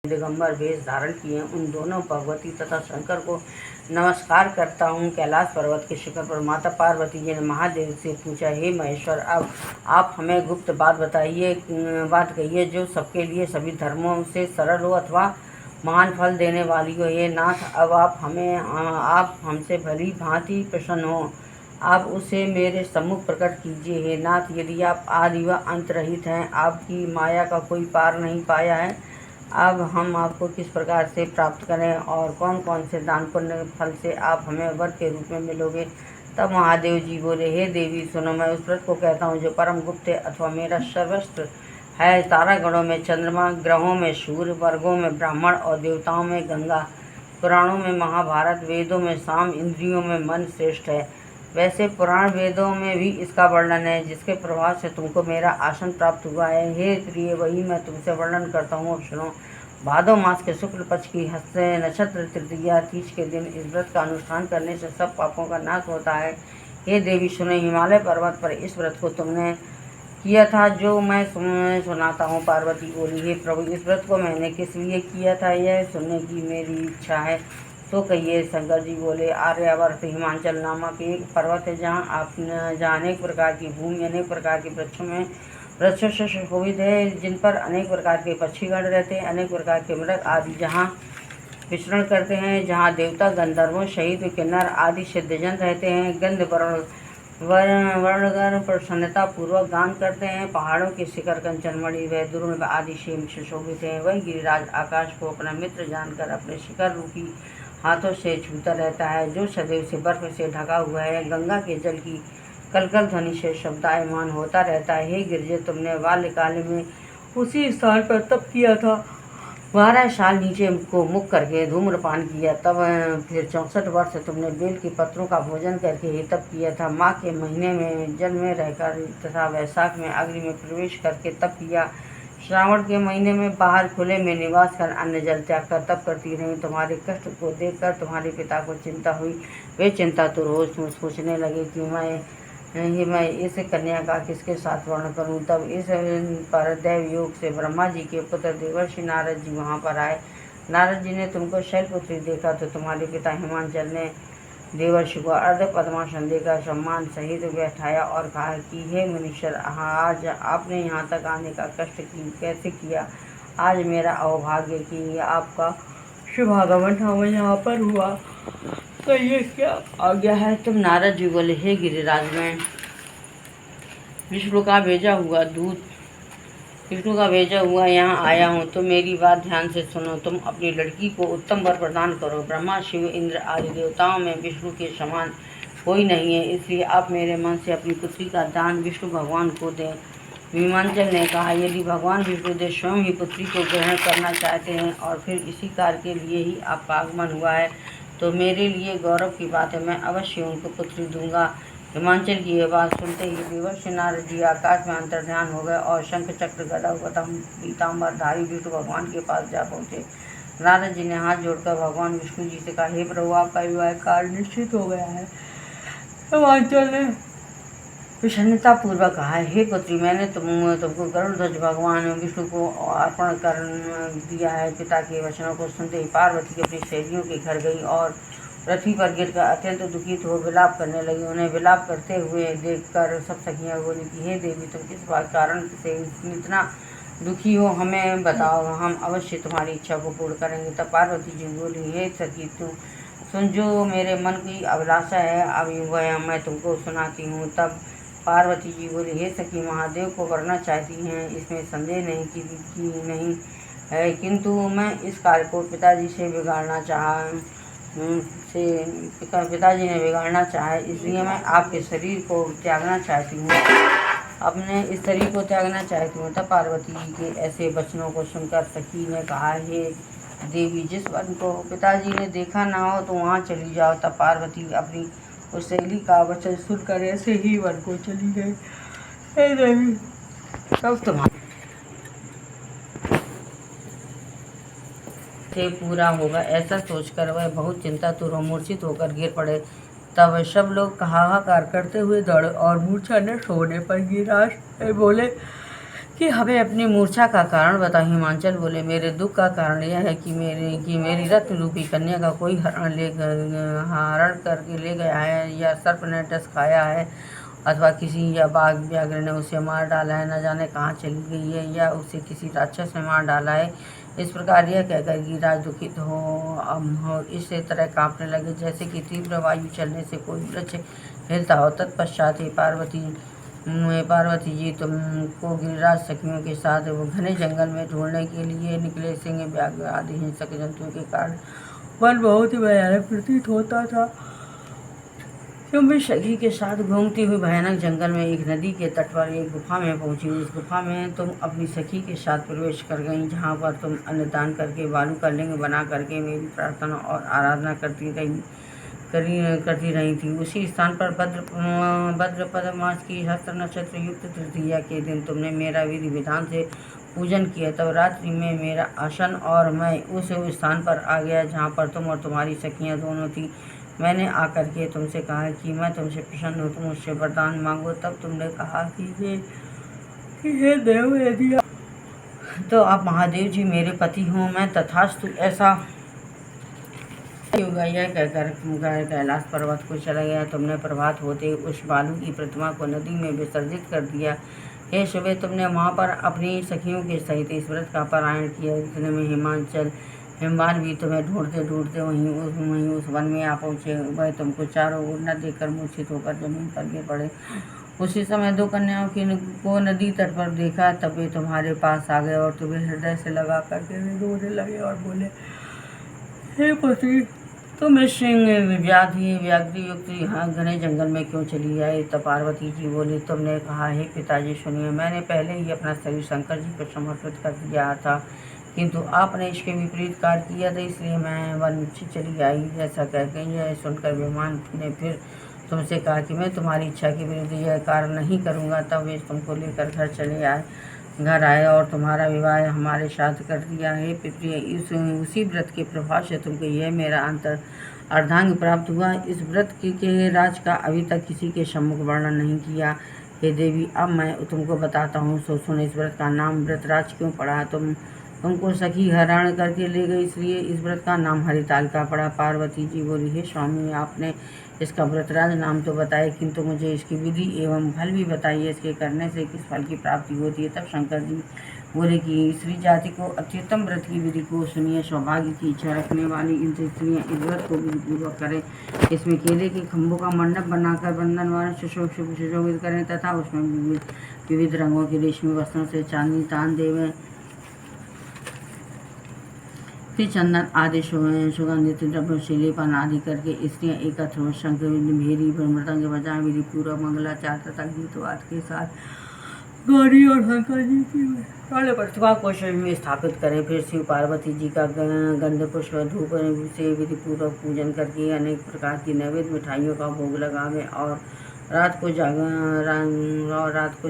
दिगंबर वेश धारण किए उन दोनों भगवती तथा शंकर को नमस्कार करता हूँ। कैलाश पर्वत के शिखर पर माता पार्वती जी ने महादेव से पूछा, हे महेश्वर, अब आप हमें गुप्त बात कहिए जो सबके लिए सभी धर्मों से सरल हो अथवा महान फल देने वाली हो। हे नाथ, अब आप हमसे भली भांति प्रसन्न हो, आप उसे मेरे सम्मुख प्रकट कीजिए। हे नाथ, यदि आप आदि व अंत रहित हैं, आपकी माया का कोई पार नहीं पाया है, अब हम आपको किस प्रकार से प्राप्त करें और कौन कौन से दान पुण्य फल से आप हमें वर के रूप में मिलोगे। तब महादेव जी बोले, हे देवी सुनो, मैं उस व्रत को कहता हूँ जो परम गुप्त है अथवा मेरा सर्वस्व है। तारागणों में चंद्रमा, ग्रहों में सूर्य, वर्गों में ब्राह्मण और देवताओं में गंगा, पुराणों में महाभारत, वेदों में साम, इंद्रियों में मन श्रेष्ठ है। वैसे पुराण वेदों में भी इसका वर्णन है, जिसके प्रभाव से तुमको मेरा आसन प्राप्त हुआ है। हे प्रिय, वही मैं तुमसे वर्णन करता हूँ, अब सुनो। भादो मास के शुक्ल पक्ष की हस्त नक्षत्र तृतीया तीज के दिन इस व्रत का अनुष्ठान करने से सब पापों का नाश होता है। हे देवी सुनो, हिमालय पर्वत पर इस व्रत को तुमने किया था जो मैं सुनाता हूँ। पार्वती बोली, हे प्रभु, इस व्रत को मैंने किस लिए किया था यह सुनने की मेरी इच्छा है, तो कहिए। शंकर जी बोले, आर्यावर्त हिमाचल नामक एक पर्वत है, जहाँ अनेक प्रकार की भूमि अनेक प्रकार के वृक्षों से सुशोभित है, जिन पर अनेक प्रकार के पक्षीगण रहते हैं, अनेक प्रकार के मृग आदि जहाँ विचरण करते हैं, जहाँ देवता गंधर्वों सहित किन्नर आदि सिद्धजन रहते हैं, गंध वर्णगण प्रसन्नता पूर्वक गान करते हैं। पहाड़ों के शिखर कंचनमणि व दुर्ग आदि से सुशोभित हैं। वही गिरिराज आकाश को अपना मित्र जानकर अपने शिखर रूपी हाथों से छूता रहता है, जो सदैव से बर्फ से ढका हुआ है। गंगा के जल की कलकल ध्वनि से शब्दायमान होता रहता है। हे गिरजे, तुमने बाल्यकाल में उसी स्थान पर तप किया था। 12 साल नीचे को मुख करके धूम्रपान किया, तब फिर 64 वर्ष तुमने बेल के पत्रों का भोजन करके ही तप किया था। माघ के महीने में जल में रहकर तथा वैशाख में अग्नि में प्रवेश करके तप किया। श्रावण के महीने में बाहर खुले में निवास कर अन्न जल त्याग कर तप करती रही। तुम्हारे कष्ट को देखकर तुम्हारे पिता को चिंता हुई। वे चिंता तो रोज सोचने लगे कि मैं इस कन्या का किसके साथ वर्ण करूं। तब इस पर दैव योग से ब्रह्मा जी के पुत्र देवर्षि नारद जी वहां पर आए। नारद जी ने तुमको शैलपुत्री देखा तो तुम्हारे पिता हिमांचल ने देवर्षि को अर्ध पद्मासन देकर सम्मान सहित बैठाया और कहा कि हे मुनीश्वर, आज आपने यहाँ तक आने का कष्ट कैसे किया। आज मेरा अवभाग्य कि आपका शुभागमन हमें यहाँ पर हुआ, तो ये क्या आज्ञा है। तुम नारद जी बोले, हे गिरिराज, मैं विष्णु का भेजा हुआ यहाँ आया हूँ, तो मेरी बात ध्यान से सुनो। तुम अपनी लड़की को उत्तम वर प्रदान करो। ब्रह्मा, शिव, इंद्र आदि देवताओं में विष्णु के समान कोई नहीं है, इसलिए आप मेरे मन से अपनी पुत्री का दान विष्णु भगवान को दें। हिमांचल ने कहा, यदि भगवान विष्णुदेव स्वयं ही पुत्री को ग्रहण करना चाहते हैं और फिर इसी कार्य के लिए ही आपका आगमन हुआ है, तो मेरे लिए गौरव की बात है। मैं अवश्य उनको पुत्री दूंगा। हिमांचल की यह बात सुनते ही देवर्षि नारद जी आकाश में अंतर्ध्यान हो गए और शंख चक्र गदा पीताम्बर धारी विष्णु भगवान के पास जा पहुँचे। नारद जी ने हाथ जोड़कर भगवान विष्णु जी से कहा, हे प्रभु, आपका विवाह कार्य निश्चित हो गया है। हिमांचल ने प्रसन्नता पूर्वक कहा, हे पुत्री, मैंने तुमको गरुड़ध्वज भगवान विष्णु को अर्पण कर दिया है। पिता के वचनों को सुनते ही पार्वती अपनी सहेलियों के घर गई और पृथ्वी पर गिरकर अत्यंत दुखित हो विलाप करने लगी। उन्हें विलाप करते हुए देखकर सब सखियाँ बोली कि हे देवी, तुम किस कारण से इतना दुखी हो, हमें बताओ, हम अवश्य तुम्हारी इच्छा को पूर्ण करेंगे। तब पार्वती जी बोली, हे सखी, सुन, जो मेरे मन की अभिलाषा है अब वह मैं तुमको सुनाती हूँ। तब पार्वती जी बोली, हे सखी, महादेव को वरना चाहती हैं, इसमें संदेह नहीं है, किंतु मैं इस कार्य को पिताजी ने बिगाड़ना चाहा, इसलिए मैं आपके शरीर को त्यागना चाहती हूँ, अपने इस शरीर को त्यागना चाहती हूँ। तब पार्वती जी के ऐसे वचनों को सुनकर सखी ने कहा, हे देवी, जिस वन को पिताजी ने देखा ना हो तो वहाँ चली जाओ। तब पार्वती अपनी उस सहेली का वचन सुनकर ऐसे ही वन को चली गई। हे देवी, तब तुम्हारे से पूरा होगा, ऐसा सोचकर वह बहुत चिंतातुर और मूर्छित होकर गिर पड़े। तब सब लोग हाहाकार करते हुए दौड़े और मूर्छा नष्ट होने पर गिरिराज बोले कि हमें अपनी मूर्छा का कारण बता। हिमांचल बोले, मेरे दुख का कारण यह है कि मेरी रत्न रूपी कन्या का कोई हरण करके ले गया है, या सर्प ने डस खाया है, अथवा किसी या बाघ व्याघ्र ने उसे मार डाला है, न जाने कहाँ चली गई है, या उसे किसी राक्षस ने मार डाला है। इस प्रकार यह कहकर गिरिराज दुखित हो इस तरह कांपने लगे जैसे कि तीव्र वायु चलने से कोई वृक्ष हिलता हो। तत्पश्चात पार्वती जी तुमको गिरिराज सखियों के साथ वो घने जंगल में ढूंढने के लिए निकले। सिंह व्याघ्र आदि हिंसक जंतुओं के कारण वन बहुत ही भयानक प्रतीत होता था। तुम भी सखी के साथ घूमती हुई भयानक जंगल में एक नदी के तट पर एक गुफा में पहुंची। इस गुफा में तुम अपनी सखी के साथ प्रवेश कर गई, जहां पर तुम अन्नदान करके बालू का लिंग बना करके मेरी प्रार्थना और आराधना करती रही थी। उसी स्थान पर भद्रपद मास की हस्त नक्षत्र युक्त तृतीया के दिन तुमने मेरा विधि विधान से पूजन किया। तब रात्रि में मेरा आसन और मैं उस स्थान पर आ गया जहाँ पर तुम और तुम्हारी सखियाँ दोनों थी। मैंने आकर के तुमसे कहा कि मैं तुमसे प्रसन्न हूँ, तुम मुझसे वरदान मांगो। तब तुमने कहा कि हे देव, यदि तो आप महादेव जी मेरे पति हों। मैं तथास्तु ऐसा होगा यह कहकर कैलाश पर्वत को चला गया। तुमने प्रभात होते उस बालू की प्रतिमा को नदी में विसर्जित कर दिया। हे सुबह तुमने वहाँ पर अपनी सखियों के सहित इस व्रत का पारायण किया। इतने में हिमवान भी तुम्हें ढूंढते ढूंढते वहीं उस वन में आ पहुँचे। वह तुमको चारों ओर न देखकर मूर्छित होकर जमीन पर गिर पड़े। उसी समय दो कन्याओं को नदी तट पर देखा, तब वे तुम्हारे पास आ गए और तुम्हें हृदय से लगा करके वे रोने लगे और बोले, हे पति, तुम इस सिंह व्याघ्र युक्त यहाँ घने जंगल में क्यों चली आई? तब पार्वती जी बोली, तुमने कहा, हे पिताजी सुनिए, मैंने पहले ही अपना शरीर शंकर जी को समर्पित कर दिया था, किंतु आपने इसके विपरीत कार्य किया था, इसलिए मैं वन से चली आई। ऐसा कहकर यह सुनकर विमान ने फिर तुमसे कहा कि मैं तुम्हारी इच्छा के विरुद्ध यह कार्य नहीं करूँगा। तब वे तुमको लेकर घर आए और तुम्हारा विवाह हमारे साथ कर दिया है। प्रिय, उसी व्रत के प्रभाव से तुमको यह मेरा अर्धांग प्राप्त हुआ। इस व्रत के राज का अभी तक किसी के सम्मुख वर्णन नहीं किया। हे देवी, अब मैं तुमको बताता हूँ, सो सुन। इस व्रत का नाम व्रतराज क्यों पड़ा? तुमको सखी हरण करके ले गई, इसलिए इस व्रत का नाम हरितालिका पड़ा। पार्वती जी बोली, हे स्वामी, आपने इसका व्रतराज नाम तो बताया, किंतु मुझे इसकी विधि एवं फल भी बताइए, इसके करने से किस फल की प्राप्ति होती है। तब शंकर जी बोले कि स्त्री जाति को अत्युत्तम व्रत की विधि को सुनिए। सौभाग्य की इच्छा रखने वाली इन स्त्रियाँ इस व्रत को विधिपूर्वक करें। इसमें केले के खम्भों का मंडप बनाकर बंधन वाला सुशोभित करें, तथा उसमें विविध रंगों के रेशमी वस्त्रों से चांदी तान देवें। चंदन आदि सुगंधित द्रव्यों से लेपन आदि करके स्त्रियाँ एकत्र शंख भेरी मृदंग बजाएं, विधि पूर्वक मंगलाचार तथा गीतवाद के साथ गौरी और शंकर जी की काले प्रतिमा को शरीर में स्थापित करें। फिर शिव पार्वती जी का गंध पुष्प धूप से विधि पूर्वक पूजन करके अनेक प्रकार की नैवेद्य मिठाइयों का भोग लगावें और रात को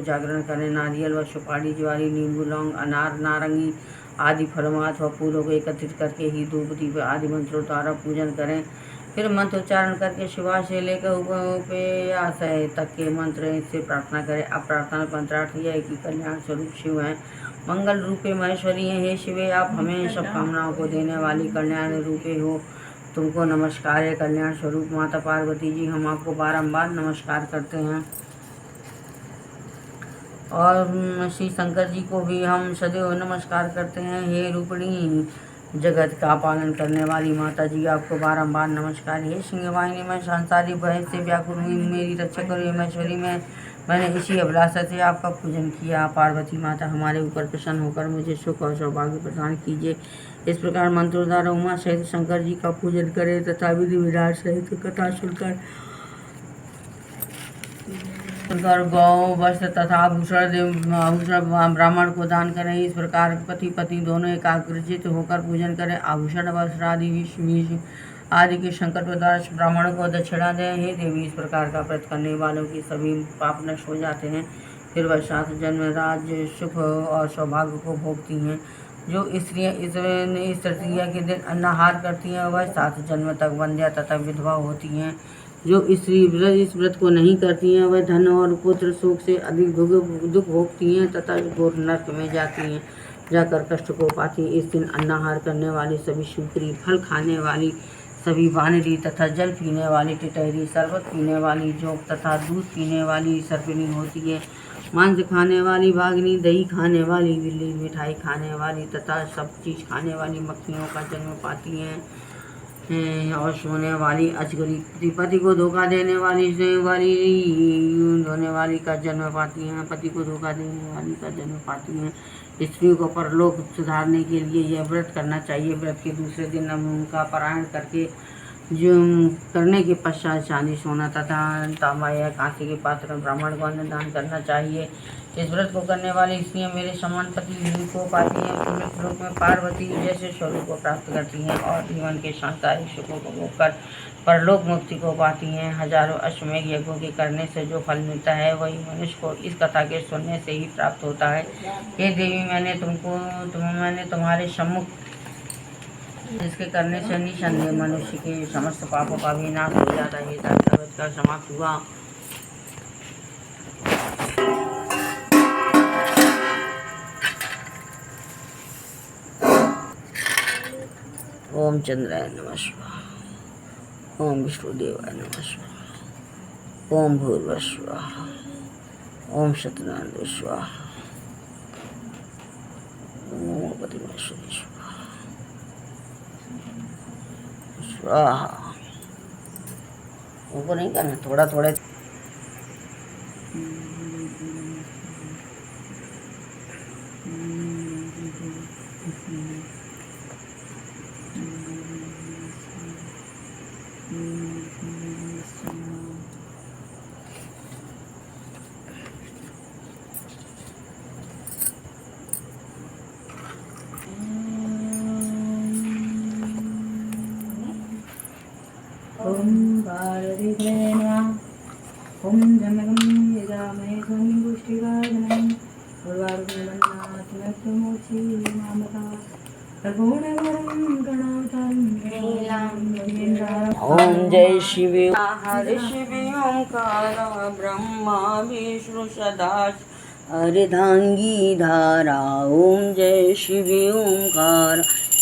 जागरण करें। नारियल व सुपारी, ज्वारी, नींबू, लौंग, अनार, नारंगी आदि फलों अथवा फूलों को एकत्रित करके ही धूप दीप आदि मंत्रों द्वारा पूजन करें। फिर मंत्र उच्चारण करके शिवा से लेकर उपेयाशय तक के मंत्र से प्रार्थना करें। अब प्रार्थना मंत्रार्थ यह है कि कल्याण स्वरूप शिव हैं, मंगल रूपे महेश्वरी हैं। हे शिवे, आप हमें सब कामनाओं को देने वाली कल्याण रूपे हो, तुमको नमस्कार है। कल्याण स्वरूप माता पार्वती जी, हम आपको बारंबार नमस्कार करते हैं और श्री शंकर जी को भी हम सदैव नमस्कार करते हैं। हे रूपिणी, जगत का पालन करने वाली माता जी, आपको बारंबार नमस्कार। हे सिंहवाहिनी, मैं सांसारिक भय से व्याकुल हुई, मेरी रक्षा करो। हे महेश्वरी, मैंने इसी अभिलाषा से आपका पूजन किया। पार्वती माता, हमारे ऊपर प्रसन्न होकर मुझे सुख और सौभाग्य प्रदान कीजिए। इस प्रकार मंत्रों द्वारा उमा सहित शंकर जी का पूजन करें तथा विधि विधान सहित कथा सुनकर गौ वस्त्र तथा आभूषण ब्राह्मण को दान करें। इस प्रकार पति पत्नी दोनों एकाग्रचित होकर पूजन करें। आभूषण वस्त्र आदि के संकट द्वारा ब्राह्मणों को दक्षिणा दें। हे देवी, इस प्रकार का व्रत करने वालों की सभी पाप नष्ट हो जाते हैं। फिर वह 7 जन्म राज सुख और सौभाग्य को भोगती हैं। जो स्त्रियाँ इस तृतीया के दिन अन्नाहार करती हैं, वह 7 जन्म तक वंध्या तथा विधवा होती हैं। जो स्त्री इस व्रत को नहीं करती हैं वह धन और पुत्र सुख से अधिक दुख भोगती हैं तथा घोर नरक में जाकर कष्ट को पाती हैं। इस दिन अन्नाहार करने वाली सभी शुक्री, फल खाने वाली सभी वानरी तथा जल पीने वाली टिटहरी, शरबत पीने वाली जोंक तथा दूध पीने वाली सर्पिणी होती है। मांस खाने वाली बाघनी, दही खाने वाली बिल्ली, मिठाई खाने वाली तथा सब चीज़ खाने वाली मक्खियों का जन्म पाती हैं। और सोने वाली अजगरी, पति को धोखा देने वाली धोने वाली का जन्म पाती हैं। पति को धोखा देने वाली का जन्म पाती हैं। स्त्रियों को परलोक सुधारने के लिए यह व्रत करना चाहिए। व्रत के दूसरे दिन उनका पारायण करने के पश्चात चांदी, सोना तथा तांबा या कांसे के पात्र में ब्राह्मण को अन्नदान करना चाहिए। इस व्रत को करने वाली स्त्रियां मेरे समान पति को पाती हैं, मृत्यु लोक में पार्वती जैसे स्वरूप को प्राप्त करती हैं और जीवन के सांसारिक सुखों को भोगकर परलोक मुक्ति को पाती हैं। हजारों अश्वमेध यज्ञों के करने से जो फल मिलता है वही मनुष्य को इस कथा के सुनने से ही प्राप्त होता है। हे देवी, मैंने तुम्हारे सम्मुख इसके करने से निसंदेह मनुष्य के समस्त पापों का भी नाश हो जाता है। व्रत का समाप्त हुआ। ओम चंद्राय नमः स्वाहा, ओम विष्णुदेवाय नमः स्वाहा, ओम भूर्भुवः स्वाहा, ओम सत्यनारायण स्वाहा, ओम गणपतिमहेश्वराय स्वाहा। ऊपर नहीं करना, थोड़ा थोड़ा। ओम भारती नमः। ओम जनकं यजामहे संगुष्टिवर्धनं उर्वारुकमन्नाथमोक्षी मामका ओम जय शिव हरि शिव ओंकार ब्रह्मा विष्णु सदा अर्धांगी धारा। ओम जय शिव ओंकार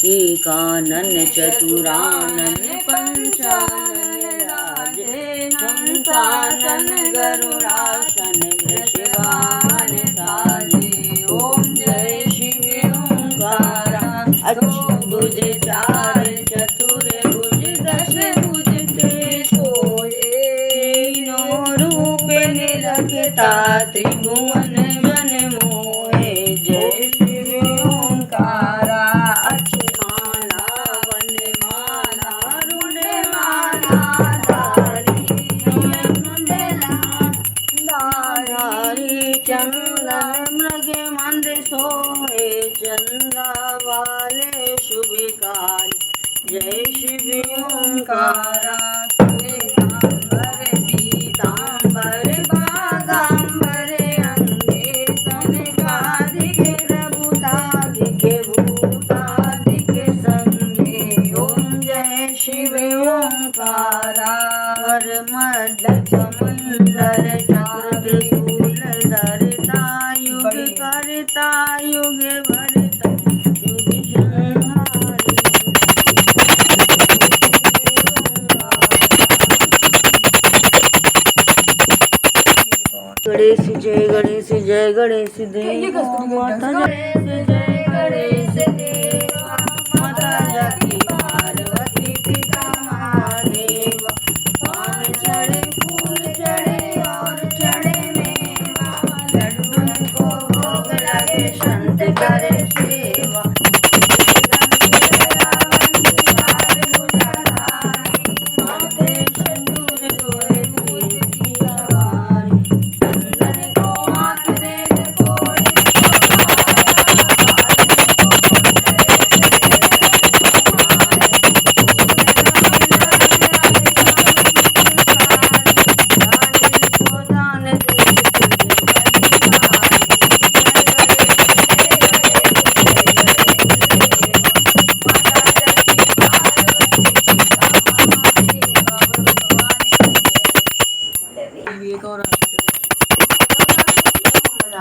एकानन चतुरानन पंचानन राजे संसानन गरुड़ासन वृषभान साजे। ओम जय शिव ओंकार अष्टभुज चार चतुर भुज दश भुज ते सोए। तीनों रूप निरखता त्रिभुवन जन मोहे। जय शिव ओंकारा अक्षमाला वनमाला रुणमाला धारी चंदन मृग मंद सोहे। चंदा वाले शुभकारी। जय शिव ओंकारा श्वेतांबर पीतांबर बागांबर अंगे सनकादिक प्रभुतादिक भूतादिक संगे। ओम जय शिव ओंकारा मध्य समंदर चक्र त्रिशूल धरता युग करता युग भरता युग संहारी। गणेश जय गणेश जय गणेश देव माता जय गणेश।